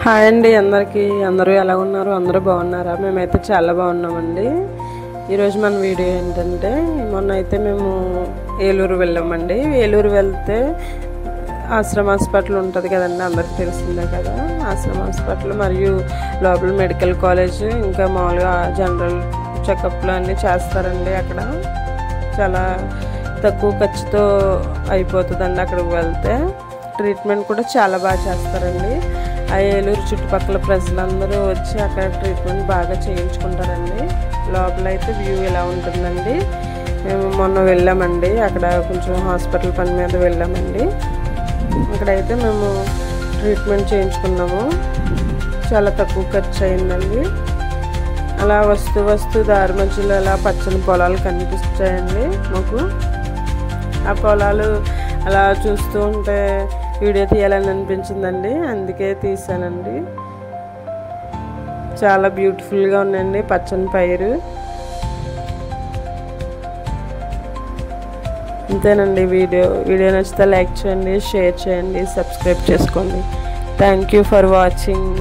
Hi అండి అందరికీ. అందరూ ఎలా ఉన్నారు? అందరూ బాగున్నారా? మేమైతే చాలా బాగున్నామండి. ఈరోజు మన వీడియో ఏంటంటే, మొన్న అయితే మేము ఏలూరు వెళ్ళామండి. ఏలూరు వెళ్తే ఆశ్రమ హాస్పిటల్ ఉంటుంది కదండి, అందరికి తెలిసిందే కదా. ఆశ్రమ హాస్పిటల్ మరియు లోపల మెడికల్ కాలేజ్, ఇంకా మామూలుగా జనరల్ చెకప్లు అన్నీ చేస్తారండి. అక్కడ చాలా తక్కువ ఖర్చుతో అయిపోతుందండి. అక్కడికి వెళ్తే ట్రీట్మెంట్ కూడా చాలా బాగా చేస్తారండి. ఆ ఏలూరు చుట్టుపక్కల ప్రజలందరూ వచ్చి అక్కడ ట్రీట్మెంట్ బాగా చేయించుకుంటారండి. లోపల అయితే వ్యూ ఇలా ఉంటుందండి. మేము మొన్న వెళ్ళామండి, అక్కడ కొంచెం హాస్పిటల్ పని మీద వెళ్ళామండి. అక్కడైతే మేము ట్రీట్మెంట్ చేయించుకున్నాము. చాలా తక్కువ ఖర్చు అయిందండి. అలా వస్తూ దారి మధ్యలో అలా పచ్చని పొలాలు కనిపిస్తాయండి మాకు. ఆ పొలాలు అలా చూస్తూ ఉంటే వీడియో తీయాలని అనిపించిందండి, అందుకే తీసానండి. చాలా బ్యూటిఫుల్గా ఉందండి పచ్చని పైరు. అంతేనండి. వీడియో నచ్చితే లైక్ చేయండి, షేర్ చేయండి, సబ్స్క్రైబ్ చేసుకోండి. Thank you for watching.